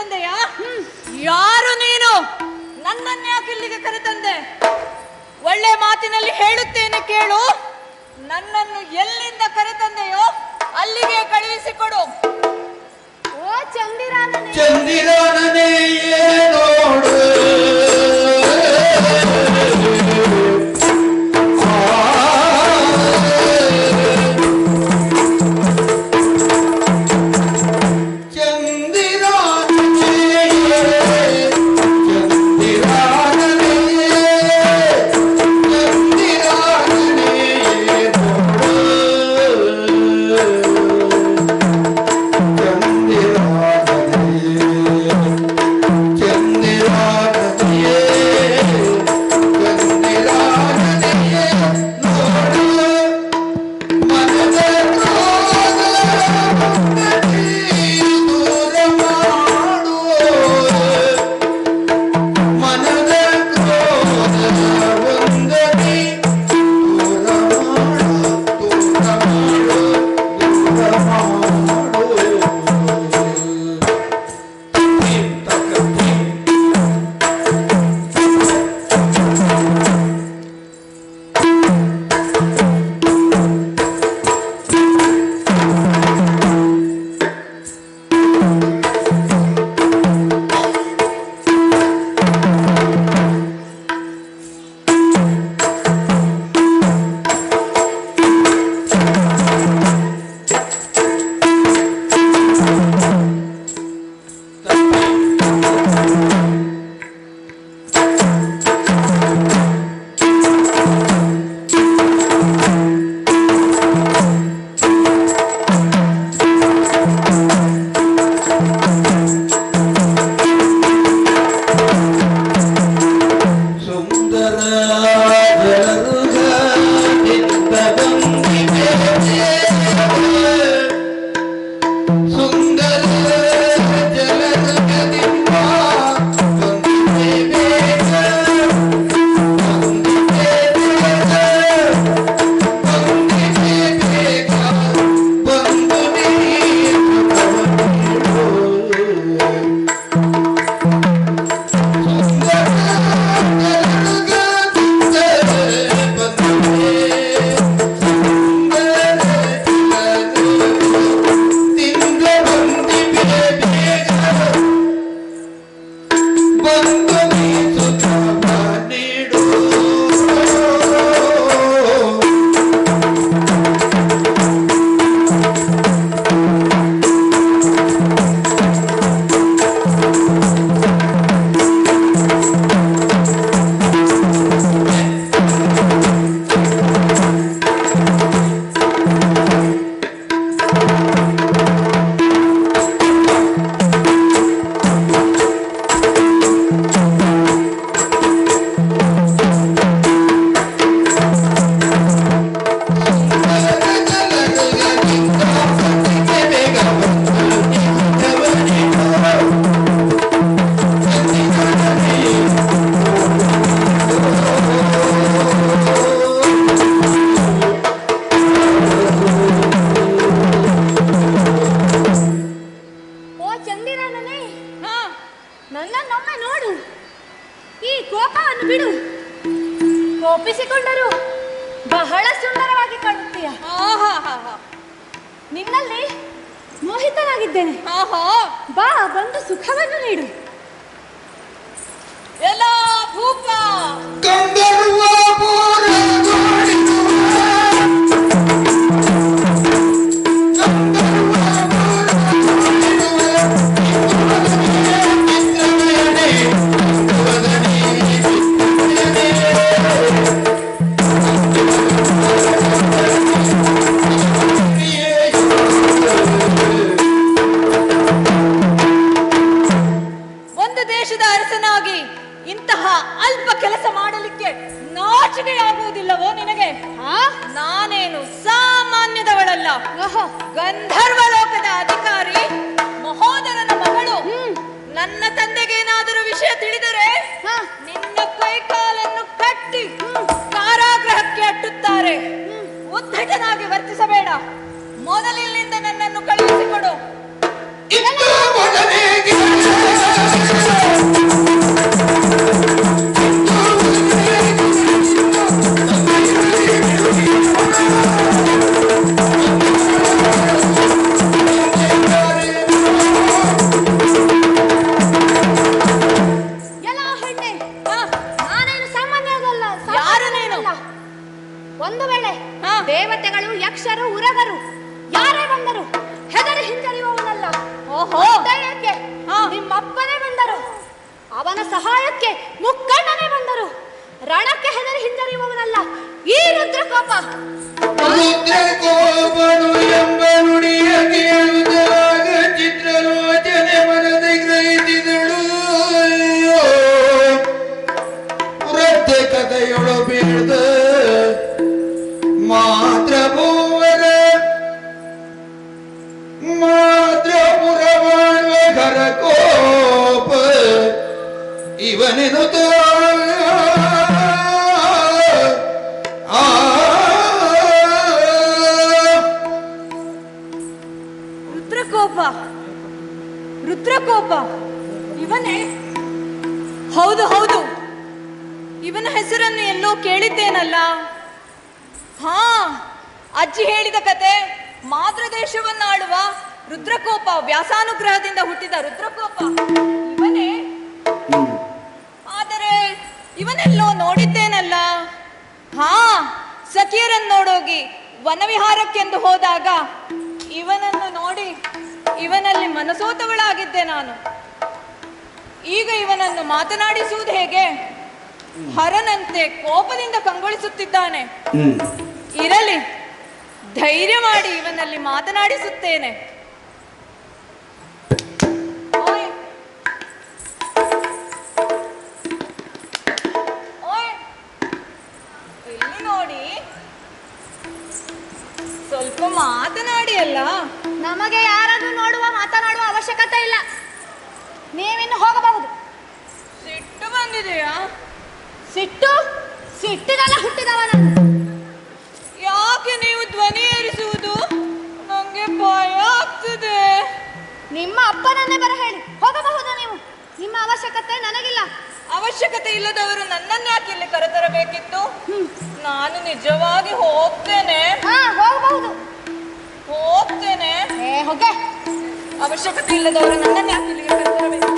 ಕರೆತಂದೆಯಾ? ಯಾರು ನೀನು? ನನ್ನನ್ನು ಯಾಕೆ ಇಲ್ಲಿಗೆ ಕರೆತಂದೆ? ಒಳ್ಳೆ ಮಾತಿನಲ್ಲಿ ಹೇಳುತ್ತೇನೆ ಕೇಳು. ನನ್ನನ್ನು ಎಲ್ಲಿಂದ ಕರೆತಂದೆಯೋ ಅಲ್ಲಿಗೆ ಕಳುಹಿಸಿಕೊಡು. ಓ ಚಂದಿರಾನನೇ, ಚಂದಿರಾನನೇ ನೋಡು, ಕೋಪಿಸಿಕೊಂಡರು ಬಹಳ ಸುಂದರವಾಗಿ ಕಾಣುತ್ತೀಯ. ನಿನ್ನಲ್ಲಿ ಮೋಹಿತನಾಗಿದ್ದೇನೆ. ಬಾ, ಬಂದು ಸುಖವನ್ನು ನೀಡು. ಎಲ್ಲ ಭೂಪ ನಾಚಿಕೆಯಾಗುವುದಿಲ್ಲವೋ ನಿನಗೆ? ನಾನೇನು ಸಾಮಾನ್ಯದವಳಲ್ಲ, ಗಂಧರ್ವ ಲೋಕದ ಅಧಿಕಾರಿ, ಮಹೋದರನ ಮಗಳು. ನನ್ನ ತಂದೆಗೇನಾದರೂ ವಿಷಯ ತಿಳಿದರೆ ನಿನ್ನ ಕೈಕಾಲನ್ನು ಕಟ್ಟಿ ಕಾರಾಗೃಹಕ್ಕೆ ಅಟ್ಟುತ್ತಾರೆ. ಉದ್ಧಟನಾಗಿ ವರ್ತಿಸಬೇಡ. ಮೊದಲಿನಿಂದ ನನ್ನನ್ನು ಕಳುಹಿಸಿಕೊಡು. ಸಹಾಯಕ್ಕೆ ಮುಕ್ಕಣ್ಣನೇ ಬಂದರು. ರಣಕ್ಕೆ ಹೆದರಿ ಹಿಂಜರಿಯುವವನಲ್ಲ ಈ ರುದ್ರಕೋಪ. ರುದ್ರಕೋಪನು ಎಂಬ ನುಡಿಯ ಕೇಳುವುದಾಗ ಚಿತ್ರಲೋಚನೆ ಮನದ ಗ್ರಹಿಸಿದಳು. ವೃದ್ಧೆ ಕಥೆಯೊಳು ಬೀಳ್ದ ಮಾತೃಪುರ ಮಾಡುವ ಘರಕೋಪ ಇವನೆನು ರುದ್ರಕೋಪ ಇವನೇ? ಹೌದು ಹೌದು, ಇವನ ಹೆಸರನ್ನು ಎಲ್ಲೋ ಕೇಳಿದ್ದೇನಲ್ಲ. ಹಾ, ಅಜ್ಜಿ ಹೇಳಿದ ಕತೆ. ಮಾತೃದೇಶವನ್ನಾಳುವ ರುದ್ರಕೋಪ, ವ್ಯಾಸಾನುಗ್ರಹದಿಂದ ಹುಟ್ಟಿದ ರುದ್ರಕೋಪ ಇವನೇ. ಆದರೆ ಇವನೆಲ್ಲೋ ನೋಡಿದ್ದೇನಲ್ಲ. ಹಾ, ಸಖಿಯರನ್ನು ನೋಡೋಗಿ ವನವಿಹಾರಕ್ಕೆಂದು ಹೋದಾಗ ಇವನನ್ನು ನೋಡಿ ಇವನಲ್ಲಿ ಮನಸೋತವಳಾಗಿದ್ದೆ ನಾನು. ಈಗ ಇವನನ್ನು ಮಾತನಾಡಿಸುವುದು ಹೇಗೆ? ಹರನಂತೆ ಕೋಪದಿಂದ ಕಂಗೊಳಿಸುತ್ತಿದ್ದಾನೆ. ಇರಲಿ, ಧೈರ್ಯ ಮಾಡಿ ಇವನಲ್ಲಿ ಮಾತನಾಡಿಸುತ್ತೇನೆ. ಓಯ್ ಓಯ್, ಇಲ್ಲಿ ನೋಡಿ, ಸ್ವಲ್ಪ ಮಾತನಾಡಿ ಅಲ್ಲ. ನಮಗೆ ಯಾರನ್ನು ಮಾತನಾಡುವ ಅವಶ್ಯಕತೆ ಇಲ್ಲ. ನೀವಿನ್ನು ಹೋಗಬಹುದು. ಸಿಟ್ಟು ಬಂದಿದೆಯಾ? ಸಿಟ್ಟಿಗೆಲ್ಲ ಹುಟ್ಟಿದವನ. ಯಾಕೆ ನೀವು ಧ್ವನಿ ಏರಿಸುವುದು? ನಂಗೆ ಭಯ ಆಗ್ತದೆ. ನಿಮ್ಮ ಅಪ್ಪನನ್ನೇ ಬರ ಹೇಳಿ ಹೋಗಬಹುದು ನೀವು. ನಿಮ್ಮ ಅವಶ್ಯಕತೆ ನನಗಿಲ್ಲ. ಅವಶ್ಯಕತೆ ಇಲ್ಲದವರು ನನ್ನನ್ನು ಯಾಕೆ ಇಲ್ಲಿ ಕರೆತರಬೇಕಿತ್ತು? ನಾನು ನಿಜವಾಗಿ ಹೋಗ್ತೇನೆ. ಹೋಗಬಹುದು. ಹೋಗ್ತೇನೆ. ಹೋಗೆ. ಅವಶ್ಯಕತೆ ಇಲ್ಲದವರು ನನ್ನನ್ನು ಯಾಕೆ ಇಲ್ಲಿಗೆ ಕರೆತರಬೇಕು?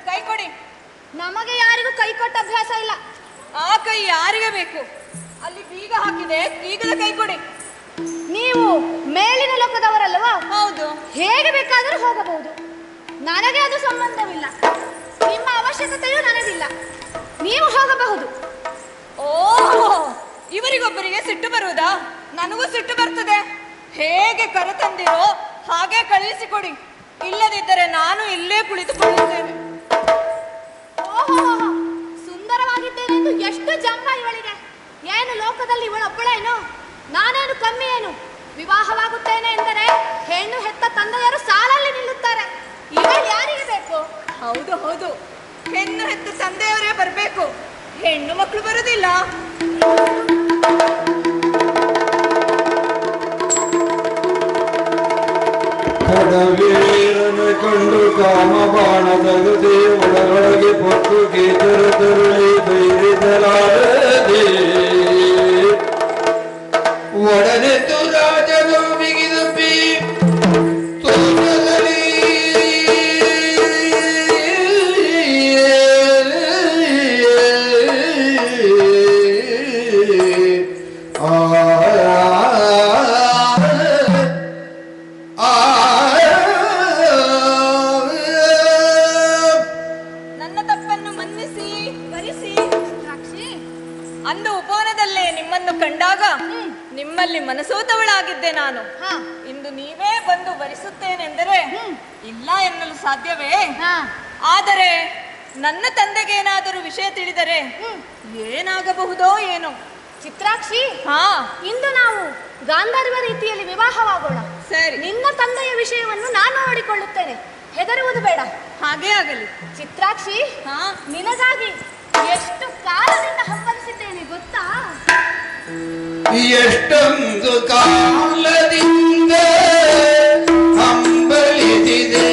ಕೈ ಕೊಡಿ. ನಮಗೆ ಯಾರಿಗೂ ಕೈ ಕೊಟ್ಟ ಅಭ್ಯಾಸ ಇಲ್ಲ. ಆ ಕೈ ಯಾರಿಗೆ ಬೇಕು? ಅಲ್ಲಿ ಬೀಗ ಹಾಕಿದೆ, ಬೀಗದ ಕೈ ಕೊಡಿ. ನೀವು ಮೇಲಿನ ಲೋಕದವರಲ್ವಾ? ಹೌದು. ಹೇಗೆ ಬೇಕಾದರೂ ಹೋಗಬಹುದು. ನನಗೆ ಅದು ಸಂಬಂಧವಿಲ್ಲ. ನಿಮ್ಮ ಅವಶ್ಯಕತೆಯೂ ನನಗಿಲ್ಲ. ನೀವು ಹೋಗಬಹುದು. ಓ, ಇವರಿಗೊಬ್ಬರಿಗೆ ಸಿಟ್ಟು ಬರುವುದಾ? ನನಗೂ ಸಿಟ್ಟು ಬರ್ತದೆ. ಹೇಗೆ ಕರೆತಂದಿರೋ ಹಾಗೆ ಕಳುಹಿಸಿಕೊಡಿ. ಇಲ್ಲದಿದ್ದರೆ ನಾನು ಇಲ್ಲೇ ಕುಳಿತುಕೊಳ್ಳುತ್ತೇನೆ. ಸುಂದರವಾಗಿದ್ದೇನೆ ಎಂದು ಎಷ್ಟು ಜಂಬ ಇವಳಿಗೆ. ಏನು ಲೋಕದಲ್ಲಿ ಇವಳೊಬ್ಬಳೇನು? ನಾನೇನು ಕಮ್ಮಿ ಏನು? ವಿವಾಹವಾಗುತ್ತೇನೆ ಎಂದರೆ ಹೆಣ್ಣು ಹೆತ್ತ ತಂದೆಯರು ಸಾಲಲ್ಲಿ ನಿಲ್ಲುತ್ತಾರೆ. ಇವಳು ಯಾರಿಗೆ ಬೇಕು? ಹೌದು ಹೌದು, ಹೆಣ್ಣು ಹೆತ್ತ ತಂದೆಯವರೇ ಬರಬೇಕು, ಹೆಣ್ಣು ಮಕ್ಕಳು ಬರುವುದಿಲ್ಲ. ಕಡವೀರನ ಕಂಡು ಕಾಮ ಬಾಣ ತಗದೆ ಒಳಗೊಳಗೆ ಪೊತ್ತು ಗೀತರ ತರುಳಿ ಬೈರಿದಲಾರದೆ ಒಡನೆತ್ತು ರಾಜನು ಬಿಗಿದುಪ್ಪಿ ತೋಟದಲ್ಲಿ ನಿಮ್ಮಲ್ಲಿ ಮನಸೋತವಳಾಗಿದ್ದೆ ನಾನು. ಇಂದು ನೀವೇ ಬಂದು ವರಿಸುತ್ತೇನೆಂದರೆ ಇಲ್ಲ ಎನ್ನಲು ಸಾಧ್ಯವೇ? ಆದರೆ ನನ್ನ ತಂದೆಗೇನಾದರೂ ವಿಷಯ ತಿಳಿದರೆ ಏನಾಗಬಹುದೋ ಏನೋ. ಚಿತ್ರಾಕ್ಷಿ, ಇಂದು ನಾವು ಗಾಂಧರ್ವ ರೀತಿಯಲ್ಲಿ ವಿವಾಹವಾಗೋಣ. ಸರಿ, ನಿನ್ನ ತಂದೆಯ ವಿಷಯವನ್ನು ನಾನು ನೋಡಿಕೊಳ್ಳುತ್ತೇನೆ. ಹೆದರುವುದು ಬೇಡ. ಹಾಗೇ ಆಗಲಿ. ಚಿತ್ರಾಕ್ಷಿ, ನಿನಗಾಗಿ ಎಷ್ಟು ಕಾಲದಿಂದ ಹಂಬಲಿಸಿದ್ದೇನೆ ಗೊತ್ತಾ? ಎಷ್ಟೊಂದು ಕಾಲದಿಂದ ಹಂಬಲಿಸಿದೆ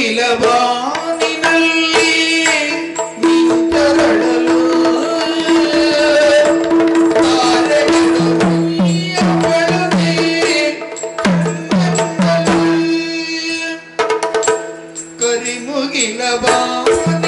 ಕರಿಮುಗಿಲ ಬಾನಿನಲ್ಲಿ ಮಿಂಚರಳಲು ತಾರೆಗಳು ಅವಳನೆ ಕರಿಮುಗಿಲ ಬಾನಿನಲ್ಲಿ